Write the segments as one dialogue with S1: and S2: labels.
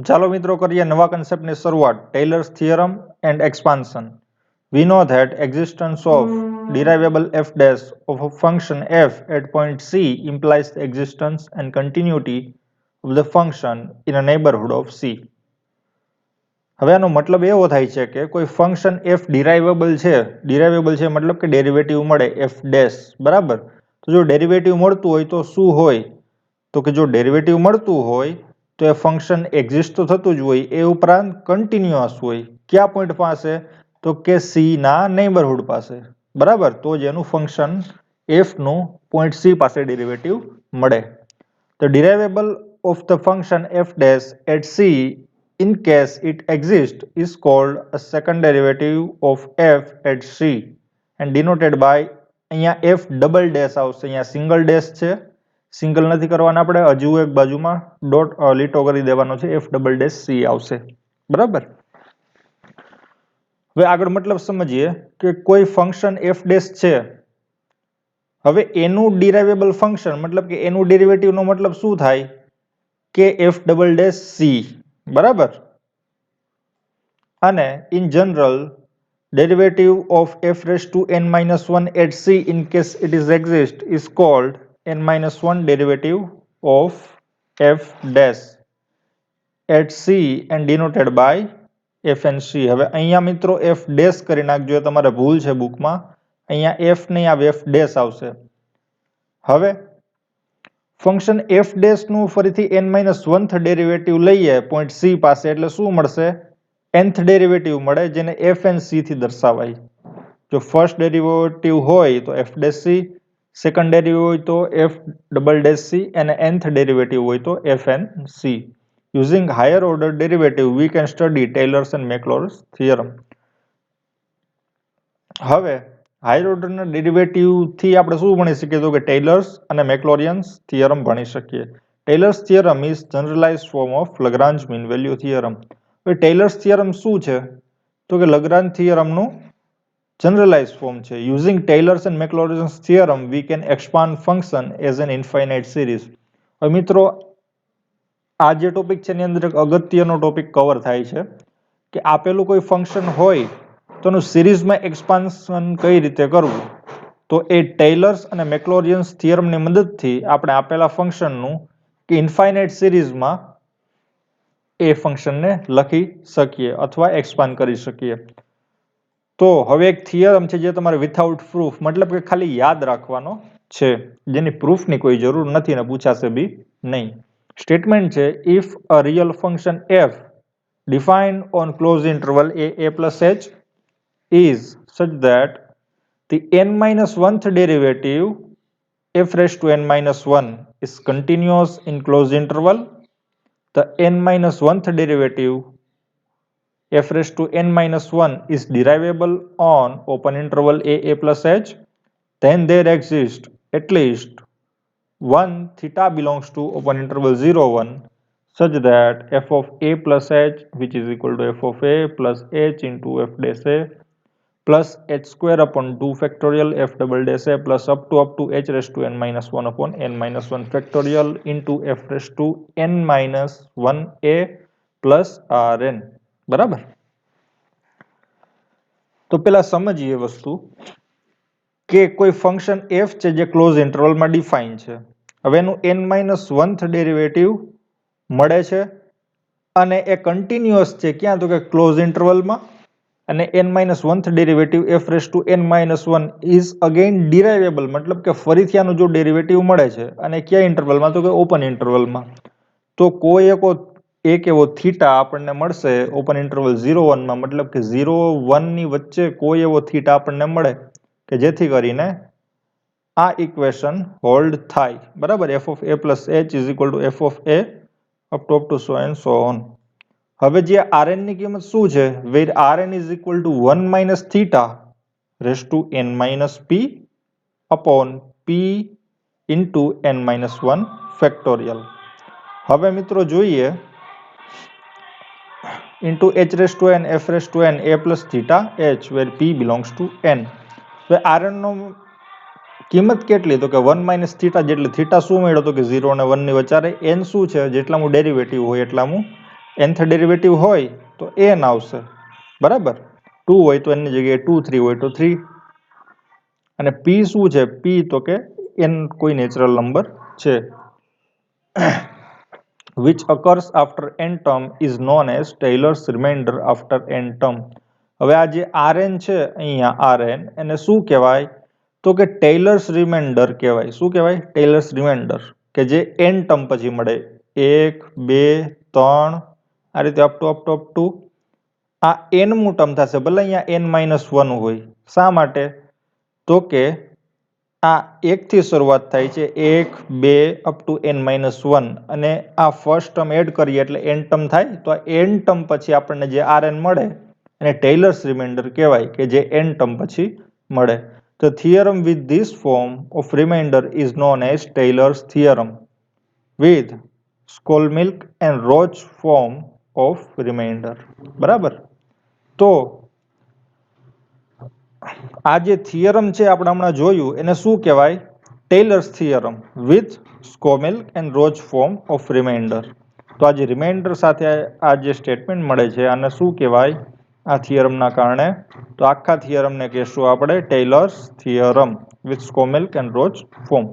S1: ચાલો મિત્રો કરીએ નવા કન્સેપ્ટની શરૂઆત. Tailors theorem and expansion. We know that existence of derivable f dash of a function f at point c implies the existence and continuity of the function in a neighborhood of c. હવે આનો મતલબ એવો થાય છે કે કોઈ function f ડિરાઇવેબલ છે મતલબ કે ડેરિવેટિવ મળે f ડેશ, બરાબર. તો જો ડેરિવેટિવ મળતું હોય તો શું હોય? તો કે જો ડેરિવેટિવ મળતું હોય તો એ ફંક્શન એક્ઝિસ્ટ તો થતું જ હોય, એ ઉપરાંત કન્ટિન્યુઅસ હોય. કયા પોઈન્ટ પાસે? તો કે સી ના નેબરહુડ પાસે, બરાબર. તો જ એનું ફંક્શન એફ નું પોઈન્ટ સી પાસે ડેરિવેટિવ મળે. The derivable of the function f dash at c in case it exists is called a second derivative of f at c and denoted by, અહીંયા f double dash આવશે, અહીંયા single dash છે, single નથી કરવાના આપણે, હજુ એક બાજુમાં ડોટ લીટો કરી દેવાનો છે, f ડબલ ડેશ c આવશે, બરાબર. હવે આગળ મતલબ સમજીએ કે કોઈ ફંક્શન f ડેશ છે, હવે એનું ડિરાઇવેબલ ફંક્શન મતલબ કે એનું ડેરિવેટિવનો મતલબ શું થાય કે f ડબલ ડેશ c, બરાબર. અને in general derivative of f raise to n-1 at c in case it is exist is called n-1 derivative of f dash at c and denoted by f and c. હવે અહીંયા મિત્રો f dash કરી નાખજો, તમારે ભૂલ છે બુકમાં, અહીંયા f નહીં આવે, f ડેશ આવશે. હવે ફંક્શન f ડેશ નું ફરીથી n-1th ડેરિવેટિવ લઈએ પોઈન્ટ c પાસે એટલે શું મળશે? nth ડેરિવેટિવ મળે, જેને f and c થી દર્શાવાય. જો ફર્સ્ટ ડેરિવેટિવ હોય તો f dash c, second derivative હોય તો f ડબલ ડેશ c અને nth ડેરિવેટિવ હોય તો f and c. Using higher order derivative we can study Taylor's and Maclaurin's theorem. હવે હાયર ઓર્ડરના ડેરિવેટિવથી આપણે શું ભણી શકીએ? તો કે ટેલર્સ અને મેક્લોરિયન્સ થિયરમ ભણી શકીએ. Taylor's theorem is generalize form of Lagrange mean value theorem. હવે ટેલર્સ થિયરમ શું છે? તો કે લગ્રાન્જ થિયરમનું જનરલાઇઝ ફોર્મ છે. Using Taylor's and Maclaurin's theorem we can expand function as an infinite series. હવે મિત્રો આ જે ટોપિક છે એની અંદર એક અગત્યનો ટોપિક કવર થાય છે કે આપેલું કોઈ ફંક્શન હોય તો એનું સિરીઝમાં એક્સપાન્શન કઈ રીતે કરવું. તો એ ટેલર્સ અને મેક્લોરિયન્સ થિયરમની મદદથી આપણે આપેલા ફંક્શનનું કે ઇન્ફાઇનાઇટ સિરીઝમાં એ ફંક્શનને લખી શકીએ અથવા એક્સપાન્ડ કરી શકીએ. તો હવે એક થિયરમ છે જે તમારે વિથઆઉટ પ્રૂફ મતલબ કે ખાલી યાદ રાખવાનો છે, જેની પ્રૂફની કોઈ જરૂર નથી અને પૂછાશે બી નહીં. સ્ટેટમેન્ટ છે if a real function f defined on closed interval a plus h is such that the n-1th derivative f raised to n-1 is continuous in closed interval, the n-1th derivative f raised to n-1 is derivable on open interval a plus h, then there exists at least one theta belongs to open interval 0, 1 such that f of a plus h which is equal to f of a plus h into f dash a plus h square upon 2 factorial f double dash a plus up to h raised to n-1 upon n-1 factorial into f raised to n-1 a plus rn. બરાબર. તો પેલા સમજીએ વસ્તુ કે કોઈ function f છે જે close ઇન્ટરવલમાં define છે. હવે એનું n-1th ડેરિવેટિવ મળે છે અને એ કન્ટિન્યુઅસ છે ક્યાં? તો કે ક્લોઝ ઇન્ટરવલમાં. અને n-1th derivative f raise to n-1 is again derivable મતલબ કે ફરીથી આનું જો ડેરિવેટિવ મળે છે અને કયા ઇન્ટરવલમાં? તો કે ઓપન ઇન્ટરવલમાં. તો કોઈ એક એવો થીટા આપણને મળશે ઓપન ઇન્ટરવલ 0-1માં મતલબ કે 0-1 ની વચ્ચે કોઈ એવો થીટા આપણને મળે કે જેથી કરીને આ ઇક્વેશન હોલ્ડ થાય, બરાબર. f of a plus h is equal to f of a up to so and so on. હવે જે rn ની કિંમત શું છે? where rn is equal to 1 minus theta raised to n-p upon p into n-1 factorial. હવે મિત્રો જોઈએ into h raised to n f raised to n a plus theta h where p belongs to n. હવે rn નો કિંમત કેટલી? તો કે 1 minus theta જેટલી. Theta શું મળ્યો? તો કે 0 અને 1 ની વચ્ચે n શું છે? જેટલાનું ડેરિવેટિવ હોય એટલાનું nth ડેરિવેટિવ હોય તો n આવશે, બરાબર. 2 હોય તો એની જગ્યાએ 2, 3 હોય તો 3. અને p શું છે? p તો કે n કોઈ નેચરલ નંબર છે. which occurs after n term is known as Taylor's remainder after n term. હવે આ જે Rn છે અહીંયા Rn એને શું કહેવાય? તો કે ટેલર્સ રિમાઇન્ડર કહેવાય. શું કહેવાય? ટેલર્સ રિમાઇન્ડર, કે જે n ટર્મ પછી મળે. 1, 2, 3 આ રીતે અપ ટુ આ n ટર્મ થશે, ભલે અહીંયા n-1 હોય. શા માટે? તો કે આ 1 થી શરૂઆત થાય છે, 1, 2 અપ ટુ n-1, અને આ ફર્સ્ટ ટર્મ એડ કરીએ એટલે n ટર્મ થાય. તો આ n ટર્મ પછી આપણને જે Rn મળે એને ટેલર્સ રિમાઇન્ડર કહેવાય, કે જે n ટર્મ પછી મળે. The theorem with this form of remainder is known as Taylor's theorem with Skolnick and Roche form of remainder. બરાબર. તો આ જે થિયરમ છે આપણે હમણાં જોયું એને શું કહેવાય? Taylor's theorem with Schlomilch and Roche form of remainder. તો આ જે રિમાઇન્ડર સાથે આ જે સ્ટેટમેન્ટ મળે છે આને શું કહેવાય? આ થિયરમના કારણે તો આખા થિયરમને કહેશું આપણે Taylor's theorem with Schlomilch and Roche form.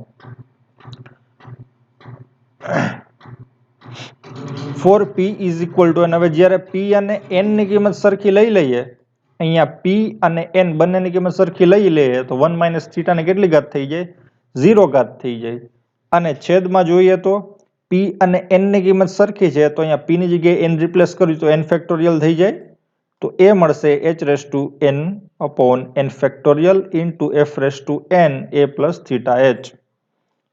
S1: For p is equal to, અને હવે જ્યારે p અને n ની કિંમત સરખી લઈ લઈએ, અહીંયા p અને n બંનેની કિંમત સરખી લઈ લઈએ તો 1 માઇનસ થીટાને કેટલી ઘાત થઈ જાય? 0 ઘાત થઈ જાય. અને છેદમાં જોઈએ તો p અને n ની કિંમત સરખી છે તો અહીંયા p ની જગ્યાએ n રિપ્લેસ કર્યું તો n ફેક્ટોરિયલ થઈ જાય. તો એ મળશે h raise to n upon n factorial into f raise to n a plus theta h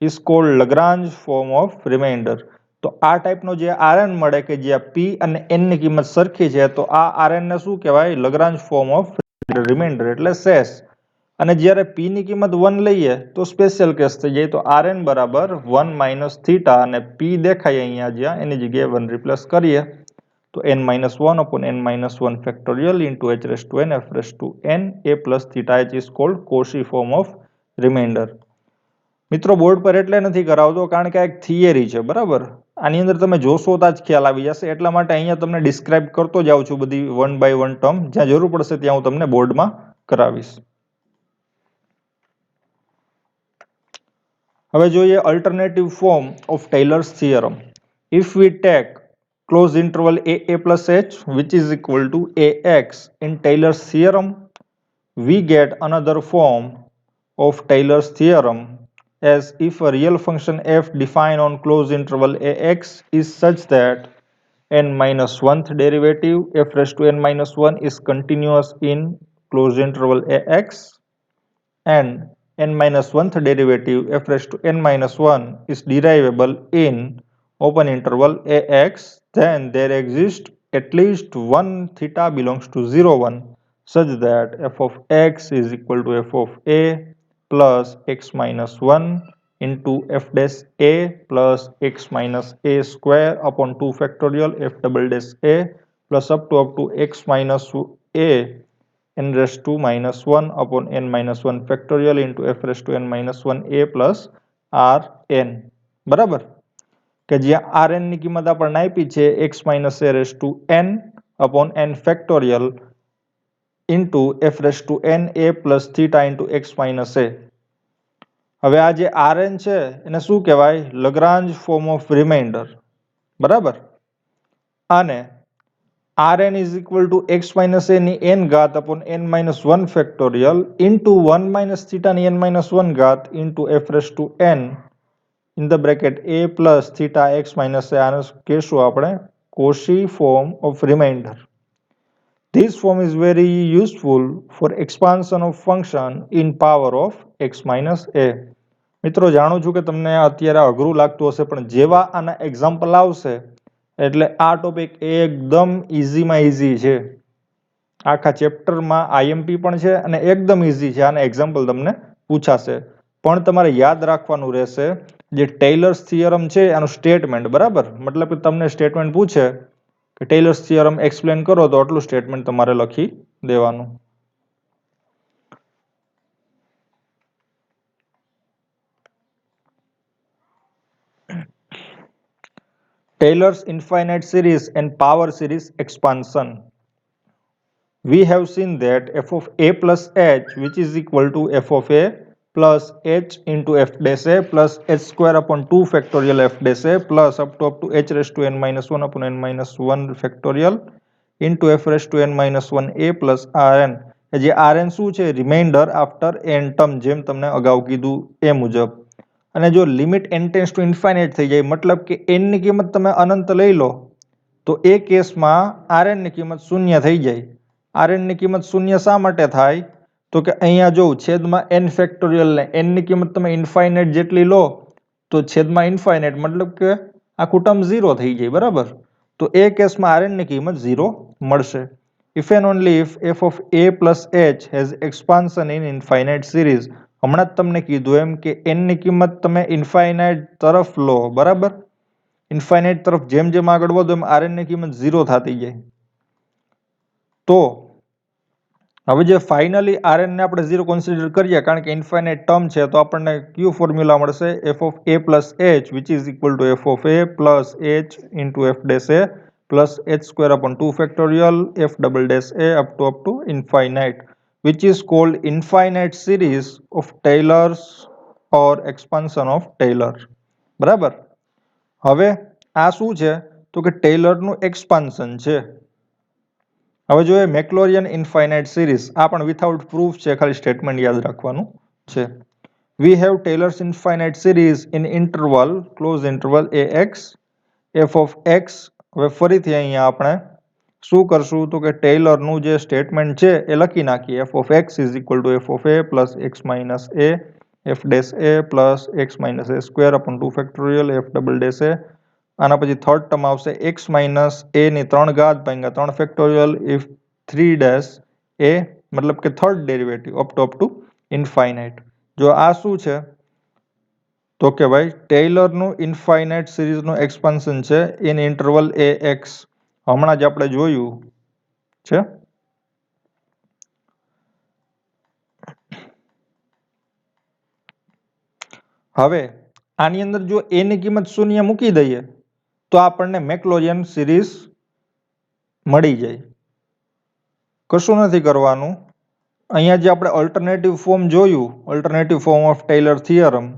S1: is called Lagrange form of remainder. તો આ ટાઈપનો જે Rn મળે કે જ્યાં p અને n ની કિંમત સરખી છે તો આ Rn ને શું કહેવાય? લગ્રાન્જ ફોર્મ ઓફ રિમાઇન્ડર એટલે શેષ. અને જ્યારે p ની કિંમત 1 લઈએ તો સ્પેશિયલ કેસ થઈ જાય. તો Rn બરાબર 1 માઇનસ થીટા, અને p દેખાય અહીંયા જ્યાં એની જગ્યાએ 1 રિપ્લેસ કરીએ તો n-1 upon n-1 factorial into h raised to n f raised to n a plus theta h is called Cauchy form of remainder. મિત્રો બોર્ડ પર એટલે નથી કરાવતો કારણ કે આ એક થિયરી છે, બરાબર. આની અંદર તમે જોશો તો જ ખ્યાલ આવી જશે. એટલા માટે અહીંયા તમને ડિસ્ક્રાઇબ કરતો જાઉં છું બધી 1 by 1 ટર્મ. જ્યાં જરૂર પડશે ત્યાં હું તમને બોર્ડમાં કરાવીશ. હવે જોઈએ alternative form of tailors theorem. If we take closed interval a plus h which is equal to ax in Taylor's theorem, we get another form of Taylor's theorem as if a real function f defined on closed interval ax is such that n-1th derivative f raised to n-1 is continuous in closed interval ax, and n-1th derivative f raised to n-1 is derivable in open interval ax, then there exists at least one theta belongs to 0, 1 such that f of x is equal to f of a plus x minus 1 into f dash a plus x minus a square upon 2 factorial f double dash a plus up to x minus a n raised to minus 1 upon n minus 1 factorial into f raised to n minus 1 a plus rn. બરાબર. કે જ્યાં rn ની કિંમત આપણને આપી છે x minus a raised to n upon n factorial into f raised to n a plus theta into x minus a. હવે આ જે rn છે એને શું કહેવાય? લગ્રાન્જ ફોર્મ ઓફ રિમાઇન્ડર. બરાબર. અને Rn is equal to x minus a ની n ઘાત upon n minus 1 factorial into 1 minus theta ની n minus 1 ઘાત into f raised to n in the bracket a plus theta x minus a. આને કહેશું આપણે Cauchy form of remainder. This form is very useful for expansion of function in power of x minus a. મિત્રો જાણું છું કે તમને અત્યારે અઘરું લાગતું હશે, પણ જેવા આના એક્ઝામ્પલ આવશે એટલે આ ટોપિક એકદમ ઇઝીમાં ઇઝી છે. આખા ચેપ્ટરમાં આઈએમપી પણ છે અને એકદમ ઇઝી છે. આના એક્ઝામ્પલ તમને પૂછાશે, પણ તમારે યાદ રાખવાનું રહેશે જે ટેલર્સ થિયરમ છે એનું સ્ટેટમેન્ટ. બરાબર. મતલબ કે તમને સ્ટેટમેન્ટ પૂછે કે ટેલર્સ થિયરમ એક્સપ્લેન કરો તો આટલું સ્ટેટમેન્ટ તમારે લખી દેવાનું. Taylor's infinite series and power series expansion. We have seen that f of a plus h, which is equal to f of a plus h into f dash a plus h square upon 2 factorial f dash a plus up to h raised to n minus 1 upon n minus 1 factorial into f raised to n minus 1 a plus rn. જે rn શું છે? Reminder after n term, જેમ તમને અગાઉ કીધું એ મુજબ. અને જો limit n tends to infinite થઈ જાય, મતલબ કે n ની કિંમત તમે અનંત લઈ લો, તો એ કેસમાં rn ની કિંમત શૂન્ય થઈ જાય. rn ની કિંમત શૂન્ય શા માટે થાય? તો કે અહીંયા જો છેદમાં n ફેક્ટોરિયલ ને n ની કિંમત તમે ઇન્ફાઇનાઇટ જેટલી લો તો છેદમાં ઇન્ફાઇનાઇટ મતલબ કે આખું ટર્મ 0 થઈ જાય, બરાબર? તો એ કેસમાં rn ની કિંમત 0 મળશે. If and only if f of a plus h has expansion in infinite series. હમણાં જ તમને કીધું એમ કે n ની કિંમત તમે ઇન્ફાઇનાઇટ તરફ લો, બરાબર? ઇન્ફાઇનાઇટ તરફ જેમ જેમ આગળ વધો એમ rn ની કિંમત 0 થતી જાય. તો હવે જે ફાઇનલી rn ને આપણે 0 કન્સિડર કરીએ, કારણ કે ઇન્ફાઇનાઇટ ટર્મ છે, તો આપણને કયું ફોર્મ્યુલા મળશે? f of a plus h, which is equal to f of a plus h into f dash a plus h square upon 2 factorial f double dash a up to infinite, which is called infinite series of Taylor's or expansion of Taylor. બરાબર? હવે આ શું છે? તો કે ટેલરનું expansion છે. હવે જોઈએ મેક્લોરિયન ઇન્ફાઇનાઇટ સિરીઝ. આ પણ વિથઆઉટ પ્રૂફ છે, ખાલી સ્ટેટમેન્ટ યાદ રાખવાનું છે. We have Taylor's infinite series in interval close interval ax f of x. હવે ફરીથી અહીંયા આપણે શું કરશું? તો કે ટેલરનું જે સ્ટેટમેન્ટ છે એ લખી નાખીએ. f of x is equal to f of a plus x minus a f dash a plus x minus a square upon 2 factorial f double dash a. આના પછી થર્ડ ટર્મ આવશે x માઇનસ a ની 3 ઘાત ભાગ્યા 3 factorial if 3 dash a, મતલબ કે third derivative up to infinite. જો આ શું છે? તો કે ભાઈ ટેલરનું ઇન્ફાઇનાઇટ સિરીઝનું એક્સપાન્શન છે ઇન ઇન્ટરવલ ax. હમણાં જ આપણે જોયું છે. હવે આની અંદર જો a ની કિંમત શૂન્ય મૂકી દઈએ તો આપણને મેક્લોરિયન સિરીઝ મળી જાય. કશું નથી કરવાનું. અહીંયા જે આપણે અલ્ટરનેટિવ ફોર્મ જોયું, alternative form of Taylor theorem,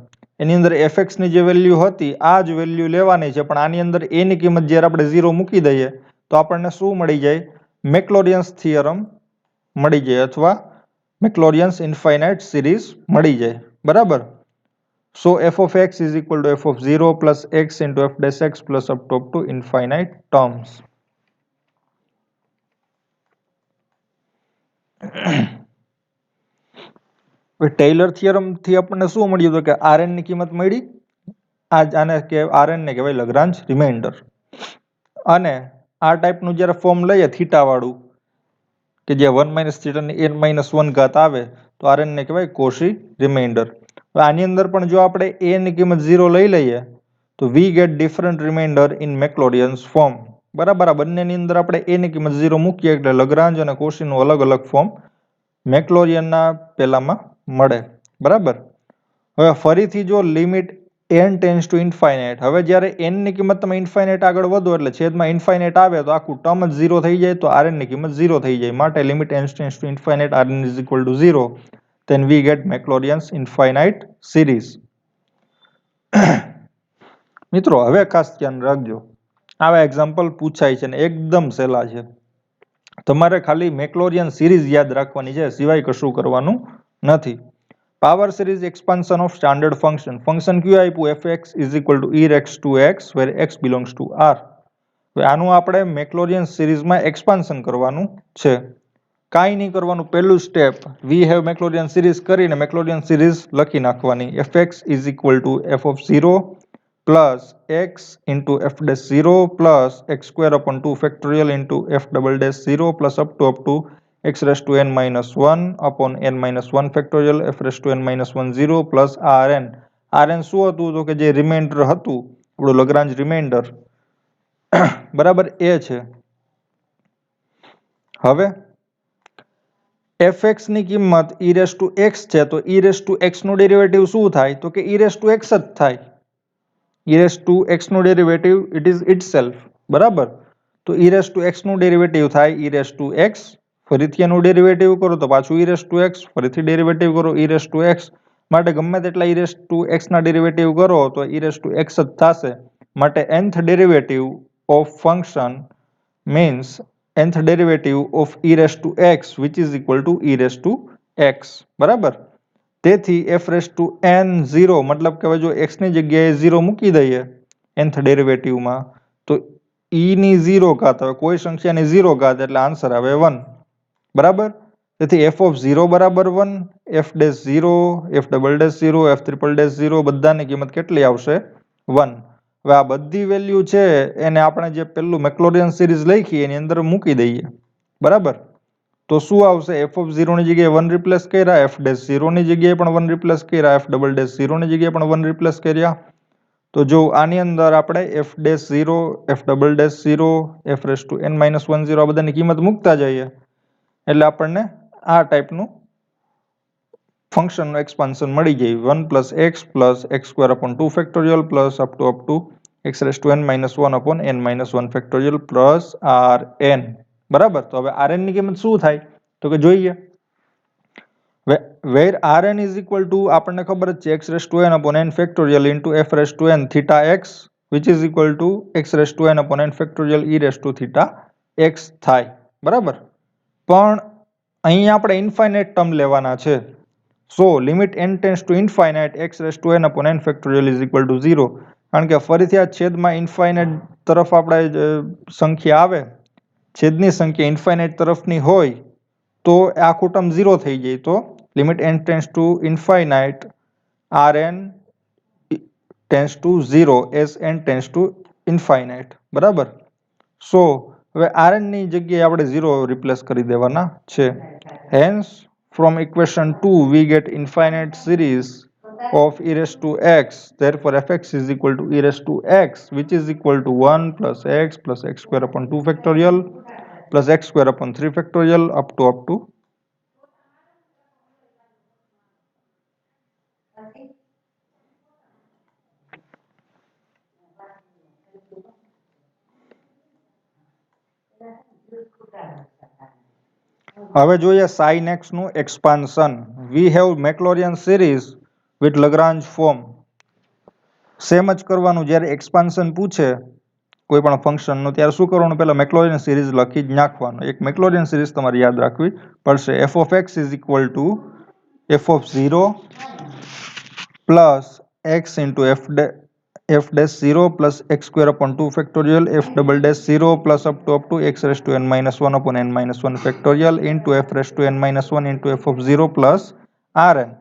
S1: એની અંદર fx ની જે વેલ્યુ હતી આ જ વેલ્યુ લેવાની છે, પણ આની અંદર a ની કિંમત જ્યારે આપણે 0 મૂકી દઈએ તો આપણને શું મળી જાય? મેક્લોરિયન્સ થિયરમ મળી જાય, અથવા મેક્લોરિયન્સ ઇન્ફાઇનાઇટ સિરીઝ મળી જાય, બરાબર? So f of x is equal to f of 0 plus x into f dash x plus up to infinite terms. Taylor theorem થી આપણને શું મળ્યું? તો કે rn ની કિંમત મળી. આને કે rn ને કહેવાય લગ્રાંજ રિમાઇન્ડર. અને આ ટાઈપનું જ્યારે ફોર્મ લઈએ થીટા વાળું, કે જે 1 માઇનસ થીટાની n માઇનસ 1 ઘાત આવે, તો rn ને કહેવાય કોશી રિમાઇન્ડર. આની અંદર પણ જો આપણે a ની કિંમત 0 લઈ લઈએ તો we get different remainder in Maclaurin's form. બરાબર? આ બંનેની અંદર આપણે a ની કિંમત 0 મૂકીએ એટલે લગ્રાંજ અને કોશીનું અલગ અલગ ફોર્મ મેક્લોરિયનના પેલામાં મળે, બરાબર? હવે ફરીથી જો limit n tends to infinite, હવે જ્યારે n ની કિંમત તમે ઇન્ફાઇનાઇટ આગળ વધો એટલે છેદમાં ઇન્ફાઇનાઇટ આવે તો આખું ટર્મ જ 0 થઈ જાય, તો rn ની કિંમત 0 થઈ જાય. માટે limit n tends to infinite rn is equal to 0. Then we get Maclaurin's infinite series. મિત્રો હવે ખાસ ધ્યાન રાખજો, આવા એક્ઝામ્પલ પૂછાય છે ને એકદમ સહેલા છે. તમારે ખાલી મેક્લોરિયન સિરીઝ યાદ રાખવાની છે, સિવાય કશું કરવાનું નથી. Power series expansion of standard function. Function કયું આપ્યું? fx is equal to e raised to x where x belongs to r. હવે આનું આપણે મેક્લોરિયન સિરીઝમાં એક્સપાન્શન કરવાનું છે. કાંઈ નહીં કરવાનું. પહેલું સ્ટેપ, વી હેવ મેક્લોરિયન સિરીઝ કરીને મેક્લોરિયન સિરીઝ લખી નાખવાની. fx is equal to f of 0 plus x into f dash 0 plus x square upon 2 factorial into f double dash 0 plus up to x raised to n minus 1 upon n minus 1 factorial f raised to n minus 1 0 plus rn. rn શું હતું? તો કે જે reminder હતું આપણું લગ્રાંજ reminder, બરાબર, એ છે. હવે fx ની કિંમત e raised to x છે, તો e raised to x નું ડેરિવેટિવ શું થાય? તો કે e raised to x જ થાય. e રેસ ટુ એક્સ નું ડેરિવેટિવ ઇટ ઇઝ ઇટસેલ્ફ, બરાબર. તો e રેસ ટુ એક્સ નું ડેરિવેટિવ થાય e રેસ ટુ એક્સ, ફરીથી એનું ડેરિવેટિવ કરો તો પાછું e રેસ ટુ એક્સ, ફરીથી ડેરિવેટિવ કરો e રેસ ટુ એક્સ. માટે ગમે તેટલા e રેસ ટુ એક્સ ના ડેરિવેટિવ કરો તો e રેસ ટુ એક્સ જ થશે. માટે nth derivative of function means nth derivative of e raised to x which is equal to e raised to x, બરાબર. તેથી f raised to n 0 મતલબ કે હવે જો x ની જગ્યાએ 0 મૂકી દઈએ nth ડેરિવેટિવમાં તો e ની 0 ઘાત, હવે કોઈ સંખ્યાની 0 ઘાત એટલે આન્સર આવે 1, બરાબર. તેથી f of 0 બરાબર 1, f dash 0, f double dash 0, f triple dash 0 બધાની કિંમત કેટલી આવશે? 1. હવે આ બધી વેલ્યુ છે એને આપણે જે પેલું મેક્લોરિયન સિરીઝ લખી એની અંદર મૂકી દઈએ, બરાબર. તો શું આવશે? f of 0 ની જગ્યાએ 1 રિપ્લેસ કર્યા, f dash 0 ની જગ્યાએ પણ 1 રિપ્લેસ કર્યા, f double dash 0 ની જગ્યાએ પણ 1 રિપ્લેસ કર્યા. તો જો આની અંદર આપણે f dash 0, f double dash 0, f raised to n minus 1 0 આ બધાની કિંમત મૂકતા જઈએ એટલે આપણને આ ટાઈપનું ફંક્શનનું એક્સપાન્શન મળી જાય 1 plus x square upon 2 factorial plus up to x raised to n minus 1 upon n minus 1 factorial plus rn, બરાબર. તો હવે rn ની કિંમત શું થાય તો કે જોઈએ. where rn is equal to આપણને ખબર જ છે x raised to n upon n factorial into f raised to n theta x which is equal to x raised to n upon n factorial e raised to theta x થાય, બરાબર. પણ અહીં આપણે infinite term લેવાના છે. So limit n tends to infinite x raised to n upon n factorial is equal to 0. કારણ કે ફરીથી આ છેદમાં ઇન્ફાઇનાઇટ તરફ આપણે સંખ્યા આવે, છેદની સંખ્યા ઇન્ફાઇનાઇટ તરફની હોય તો આખું ટર્મ 0 થઈ જાય. તો limit n tends to infinite rn tends to 0 as n tends to infinite, બરાબર. સો હવે rn ની જગ્યાએ આપણે 0 રિપ્લેસ કરી દેવાના છે. Hence from equation 2 we get infinite series of e raised to x, therefore fx is equal to e raised to x which is equal to 1 plus x square upon 2 factorial plus x square upon 3 factorial up to હવે જોઈએ sin x નું expansion. We have Maclaurin series with Lagrange form. Same જ કરવાનું, જ્યારે expansion પૂછે કોઈ પણ ફંક્શનનું ત્યારે શું કરવાનું? પહેલા મેક્લોરિયન સિરીઝ લખી જ નાખવાનું. એક મેક્લોરિયન સિરીઝ તમારે યાદ રાખવી પડશે. f of x is equal to f of 0 plus x into f dash 0 plus x square upon 2 factorial f double dash 0 plus up to x raised to n minus 1 upon n minus 1 factorial into f raised to n minus 1 into f of 0 plus rn.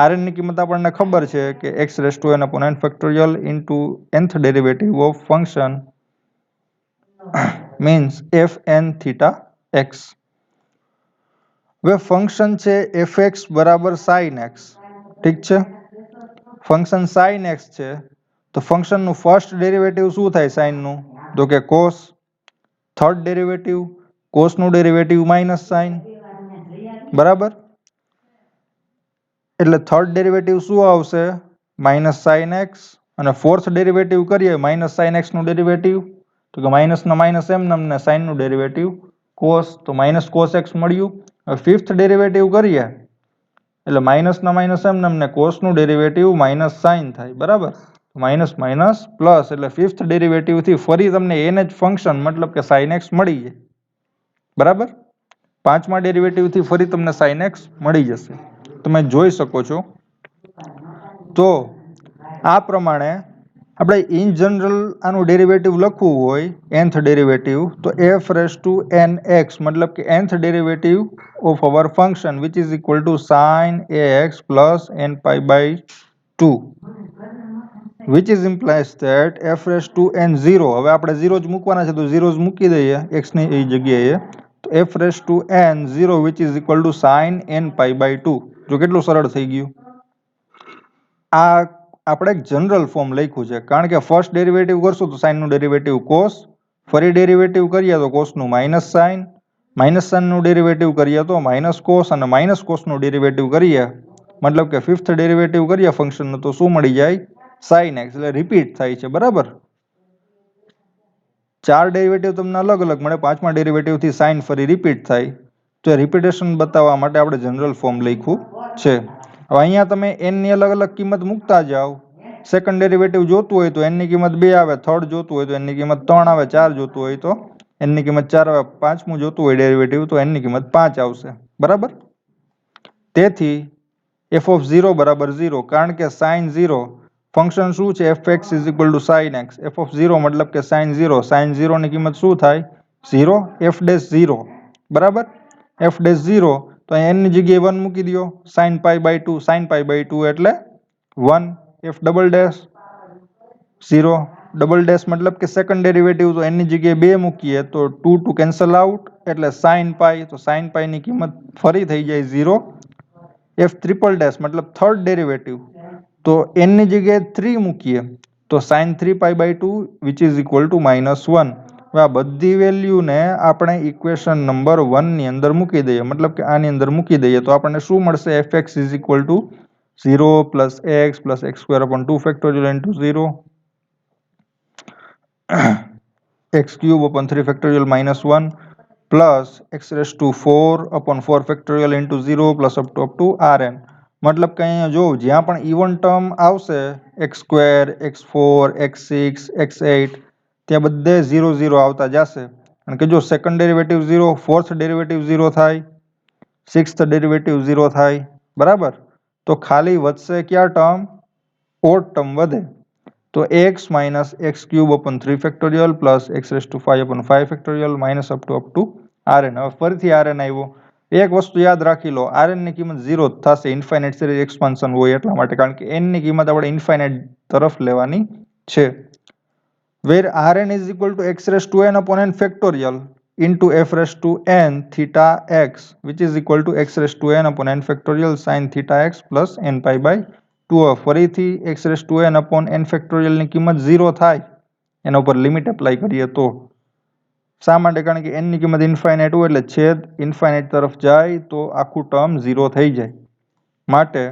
S1: rn ની કિંમત આપણને ખબર છે કે x raised to n upon n factorial into nth derivative of function means f n theta x. હવે function છે fx બરાબર sin x, ઠીક છે. ફંક્શન sin x છે તો ફંક્શનનું ફર્સ્ટ ડેરિવેટિવ શું થાય સાઇનનું? તો કે cos. થર્ડ ડેરિવેટિવ કોસનું ડેરિવેટિવ માઇનસ સાઇન, બરાબર. એટલે થર્ડ ડેરિવેટિવ શું આવશે? Minus sine x. અને ફોર્થ ડેરિવેટિવ કરીએ માઇનસ સાઇન એક્સ નું ડેરિવેટિવ તો કે માઇનસના માઇનસ એમ ને સાઇનનું ડેરિવેટિવ કોસ, તો માઇનસ કોસ એક્સ મળ્યું. હવે ફિફ્થ ડેરિવેટિવ કરીએ એટલે માઇનસના માઇનસ એમ ને કોસનું ડેરિવેટિવ માઇનસ સાઇન થાય, બરાબર. માઇનસ માઇનસ પ્લસ એટલે ફિફ્થ ડેરિવેટિવથી ફરી તમને એને જ ફંક્શન મતલબ કે સાઇન એક્સ મળી જાય, બરાબર. પાંચમા ડેરિવેટિવથી ફરી તમને સાઇન એક્સ મળી જશે, તમે જોઈ શકો છો. તો આ પ્રમાણે આપણે ઇન જનરલ આનું ડેરિવેટિવ લખવું હોય nth ડેરિવેટિવ તો f raise to n x મતલબ કે nth derivative of our function which is equal to sin ax plus n pi by 2 which is implies that f raised to n 0. હવે આપણે 0 જ મૂકવાના છે તો 0 જ મૂકી દઈએ x ની એ જગ્યાએ. તો f raised to n 0 which is equal to sin n pi by 2. જો કેટલું સરળ થઈ ગયું. આ આપણે જનરલ ફોર્મ લખ્યું છે કારણ કે ફર્સ્ટ ડેરિવેટિવ કરશું તો સાઇનનું ડેરિવેટિવ કોસ, ફરી ડેરિવેટિવ કરીએ તો કોસનું માઇનસ સાઇન, માઇનસ સાઇનનું ડેરિવેટિવ કરીએ તો માઇનસ કોસ અને માઇનસ કોસનું ડેરિવેટિવ કરીએ મતલબ કે ફિફ્થ ડેરિવેટિવ કરીએ ફંક્શનનું તો શું મળી જાય? સાઇન એક્સ એટલે રિપીટ થાય છે, બરાબર. 4 ડેરિવેટિવ તમને અલગ અલગ મળે, પાંચમા ડેરિવેટિવથી સાઇન ફરી રિપીટ થાય. તો એ રિપીટેશન બતાવવા માટે આપણે જનરલ ફોર્મ લખ્યું છે. હવે અહીંયા તમે n ની અલગ અલગ કિંમત મૂકતા જાઓ. સેકન્ડ ડેરિવેટિવ જોતું હોય તો n ની કિંમત 2 આવે, થર્ડ જોતું હોય તો n ની કિંમત 3 આવે, 4 જોતું હોય તો n ની કિંમત 4 આવે, પાંચમું જોતું હોય ડેરિવેટિવ તો n ની કિંમત 5 આવશે, બરાબર. તેથી f ઓફ 0 બરાબર 0, કારણ કે sin 0 ફંક્શન શું છે, fx is equal two sin x. f of 0 મતલબ કે sin 0. sin 0 ની કિંમત શું થાય? 0. f ડેશ 0, બરાબર. f ડેશ 0 તો અહીં n ની જગ્યાએ 1 મૂકી દો. sin pi by 2, sin pi by 2 એટલે 1. f double dash 0, double dash મતલબ કે સેકન્ડ ડેરિવેટિવ, તો n ની જગ્યાએ 2 મૂકીએ તો 2 2 કેન્સલ આઉટ એટલે sin pi, તો sin pi ની કિંમત ફરી થઈ જાય 0. f ટ્રિપલ ડેશ મતલબ થર્ડ ડેરિવેટિવ, તો n ની જગ્યાએ 3 મૂકીએ તો sin 3 pi by 2 which is equal to -1. હવે આ બધી વેલ્યુને આપણે ઇક્વેશન નંબર 1 ની અંદર મૂકી દઈએ, મતલબ કે આની અંદર મૂકી દઈએ તો આપણને શું મળશે? fx is equal two 0 plus x plus x square upon 2 factorial into 0 x cube upon 3 factorial -1 plus x raise two 4 upon 4 factorial into 0 plus up two rn. મતલબ કે અહીંયા જો જ્યાં પણ ઇવન ટર્મ આવશે, x square, x4, x6, x8, ત્યાં બધે 0 0 આવતા જશે. કારણ કે જો સેકન્ડ ડેરિવેટિવ 0, ફોર્થ ડેરિવેટિવ 0 થાય, સિક્સ્થ ડેરિવેટિવ 0 થાય, બરાબર. તો ખાલી વધશે કયા ટર્મ? ઓડ ટર્મ વધે. તો x minus x cube upon 3 factorial plus x raise two 5 upon 5 factorial minus up two rn. હવે ફરીથી rn આવ્યો. એક વસ્તુ યાદ રાખી લો, rn ની કિંમત 0 જ થશે, ઇન્ફાઇનાઇટ સિરીઝ એક્સપાન્શન હોય એટલા માટે, કારણ કે n ની કિંમત આપણે ઇન્ફાઇનાઇટ તરફ લેવાની છે. વેર rn is equal two x raise to n upon n factorial into f raised to n theta x, which is equal to x raised to n upon n factorial sin theta x plus n pi by 2. ફરીથી x raised to n upon n factorial ની કિંમત 0 થાય, એના ઉપર limit apply કરીએ તો. શા માટે? કારણ કે n ની કિંમત ઇન્ફાઇનાઇટ હોય એટલે છેદ ઇન્ફાઇનાઇટ તરફ જાય તો આખું ટર્મ 0 થઈ જાય. માટે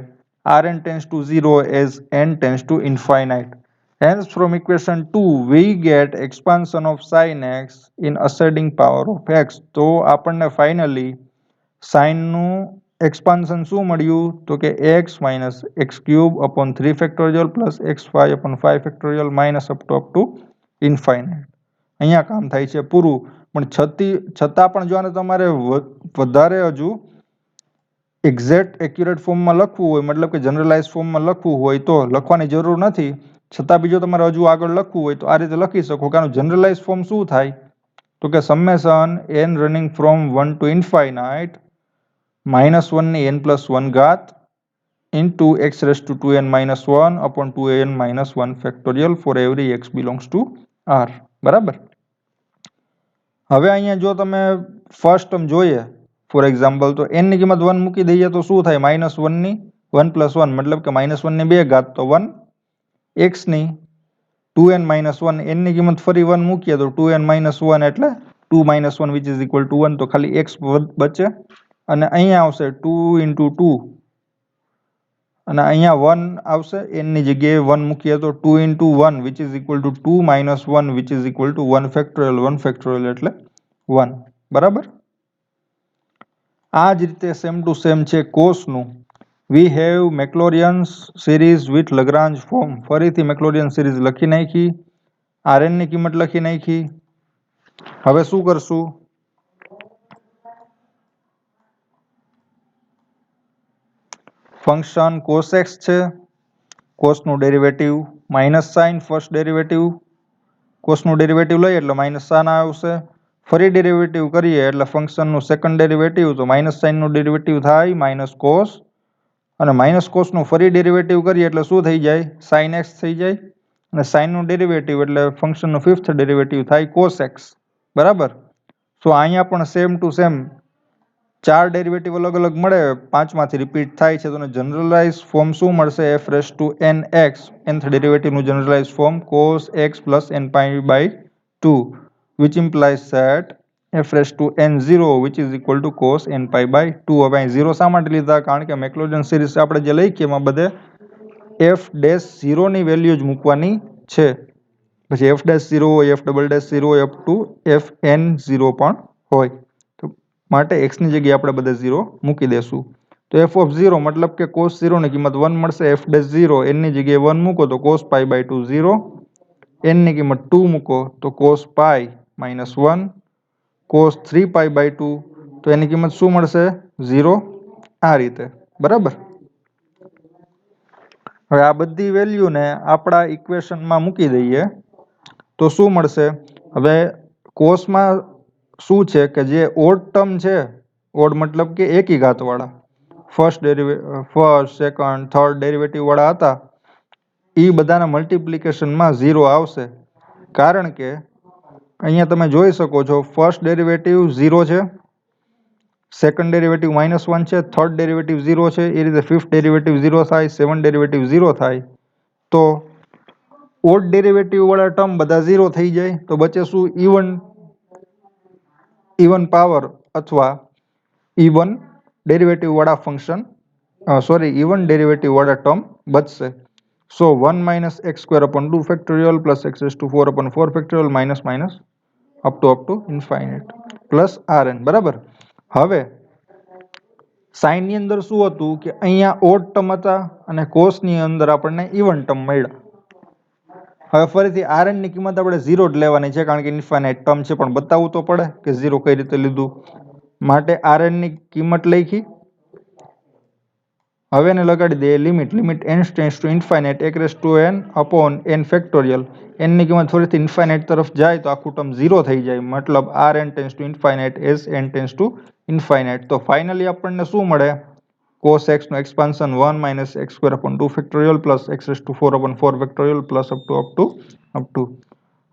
S1: rn tends to 0 as n tends to infinite. Hence, from equation 2, we get expansion of sin x in ascending power of x. તો આપણને ફાઇનલી સાઇનનું એક્સપાન્શન શું મળ્યું? તો કે x minus x cube upon 3 factorial plus x5 upon 5 factorial minus up to infinite. અહીંયા કામ થાય છે પૂરું. પણ છતાં પણ જો આને તમારે વધારે હજુ એક્ઝેક્ટ એક્યુરેટ ફોર્મમાં લખવું હોય, મતલબ કે જનરલાઇઝ ફોર્મમાં લખવું હોય તો લખવાની જરૂર નથી. છતાં બીજો તમારે હજુ આગળ લખવું હોય તો આ રીતે લખી શકો. કે આનું જનરલાઇઝ ફોર્મ શું થાય? તો કે summation n running from 1 to infinite -1 ની n પ્લસ 1 ઘાત into x raise to 2n minus 1 upon 2n minus 1 factorial for every x belongs to r. બરાબર. હવે અહીંયા જો તમે ફર્સ્ટ ટર્મ જોઈએ, ફોર એક્ઝામ્પલ, તો n ની કિંમત 1 મૂકી દઈએ તો શું થાય? -1 ની 1 પ્લસ 1 મતલબ કે -1 ની 2 ઘાત તો 1, x ની 2n માઇનસ 1, n ની કિંમત ફરી 1 મૂકીએ તો 2n માઇનસ 1 એટલે 2 minus 1 which is equal to 1, તો ખાલી x બચે. અને અહીંયા આવશે 2 ઇન્ટુ 2 અને અહીંયા 1 આવશે, n ની જગ્યાએ 1 મૂકીએ તો 2 into 1 which is equal two 2 minus 1 which is equal to 1 factorial. 1 factorial એટલે 1. બરાબર. આ જ રીતે સેમ ટુ સેમ છે કોસનું. We have Maclaurin's series with Lagrange form. ફરીથી મેક્લોરિયન સિરીઝ લખી નાખી, rn ની કિંમત લખી નાખી. હવે શું કરશું? ફંક્શન cos x છે, કોસનું derivative minus sine, first derivative કોસનું ડેરિવેટિવ લઈએ એટલે માઇનસ સાઇન આવશે. ફરી ડેરિવેટિવ કરીએ એટલે ફંક્શનનું સેકન્ડ ડેરિવેટિવ, તો માઇનસ સાઇનનું ડેરિવેટિવ થાય માઇનસ કોસ, અને માઇનસ કોસનું ફરી ડેરિવેટિવ કરીએ એટલે શું થઈ જાય? સાઇન એક્સ થઈ જાય. અને સાઇનનું ડેરિવેટિવ એટલે ફંક્શનનું ફિફ્થ ડેરિવેટિવ થાય કોસ એક્સ. બરાબર. તો અહીંયા પણ સેમ ટુ સેમ 4 ડેરિવેટિવ અલગ અલગ મળે, 5માંથી રિપીટ થાય છે. તો જનરલાઇઝ ફોર્મ શું મળશે? f raise to n x, nth ડેરિવેટિવનું generalize form cos x plus n pi by 2, which implies that f raise to n 0 which is equal to cos n pi by 2. હવે અહીં 0 શા માટે લીધા? કારણ કે મેક્લોરિયન સિરીઝ આપણે જે લખી એમાં બધે એફ ડેશ 0ની વેલ્યુ જ મૂકવાની છે. પછી એફ ડેશ 0 હોય, એફ ડબલ ડેશ 0 હોય, અપ ટુ એફ એન 0 પણ હોય. તો માટે એક્સની જગ્યાએ આપણે બધા 0 મૂકી દેશું. તો એફ ઓફ 0 મતલબ કે કોસ 0 ની કિંમત 1 મળશે. એફ ડેશ 0 એનની જગ્યાએ 1 મૂકો તો કોસ પાઈ બાય 2 0. એનની કિંમત 2 મૂકો તો cos pi minus 1. Cos 3 pi by 2 તો એની કિંમત શું મળશે? 0. આ રીતે બરાબર. હવે આ બધી વેલ્યુને આપણા ઇક્વેશનમાં મૂકી દઈએ તો શું મળશે? હવે કોસમાં શું છે કે જે ઓડ ટર્મ છે, ઓડ મતલબ કે એકી ઘાતવાળા, ફર્સ્ટ, સેકન્ડ, થર્ડ ડેરિવેટિવ વાળા હતા, એ બધાના મલ્ટિપ્લિકેશનમાં 0 આવશે. કારણ કે અહીંયા તમે જોઈ શકો છો ફર્સ્ટ ડેરિવેટિવ 0 છે, સેકન્ડ ડેરિવેટિવ -1 છે, થર્ડ ડેરિવેટિવ 0 છે, એ રીતે ફિફ્થ ડેરિવેટિવ 0 થાય, સેવન્થ ડેરિવેટિવ 0 થાય. તો ઓડ ડેરિવેટિવ વાળા ટર્મ બધા 0 થઈ જાય તો બચે શું? ઇવન પાવર અથવા ઇવન ડેરિવેટિવ વાળા ફંક્શન, ઇવન ડેરિવેટિવ વાળા ટર્મ બચશે. So 1 minus x square upon 2 factorial plus x raise to 4 upon 4 factorial minus minus up to infinite plus R N. બરાબર. હવે સાઇનની અંદર શું હતું કે અહીંયા ઓડ ટર્મ હતા અને કોસની અંદર આપણને ઇવન ટર્મ મળ્યા. હવે ફરીથી આર એન ની કિંમત આપણે 0 જ લેવાની છે કારણ કે ઇન્ફાઇનાઇટ ટર્મ છે, પણ બતાવવું તો પડે કે 0 કઈ રીતે લીધું. માટે આર એન ની કિંમત લખી. હવે એને લગાડી દઈએ limit n tends to infinite એક raise to n upon n factorial. n ની કિંમત ફરીથી ઇન્ફાઇનાઇટ તરફ જાય તો આખું ટર્મ 0 થઈ જાય, મતલબ R N tends to infinite as n tends to infinite. તો ફાઇનલી આપણને શું મળે? cos x નું expansion 1 minus x square upon 2 factorial plus x raise to 4 upon 4 factorial plus up to.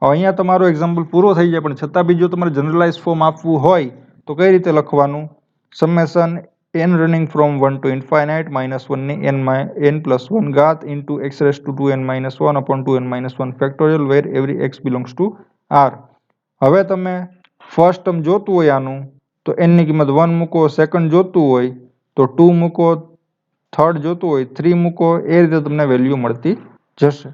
S1: હવે અહીંયા તમારો એક્ઝામ્પલ પૂરો થઈ જાય, પણ છતાં બી જો તમારે જનરલાઇઝ ફોર્મ આપવું હોય તો કઈ રીતે લખવાનું? Summation n running from 1 to infinite -1 ની n પ્લસ 1 ઘાત into x raise to 2n minus 1 upon 2n minus 1 factorial where every x belongs to r. હવે તમે ફર્સ્ટ ટર્મ જોતું હોય આનું તો n ની કિંમત 1 મૂકો, સેકન્ડ જોતું હોય તો 2 મૂકો, થર્ડ જોતું હોય 3 મૂકો, એ રીતે તમને વેલ્યુ મળતી જશે.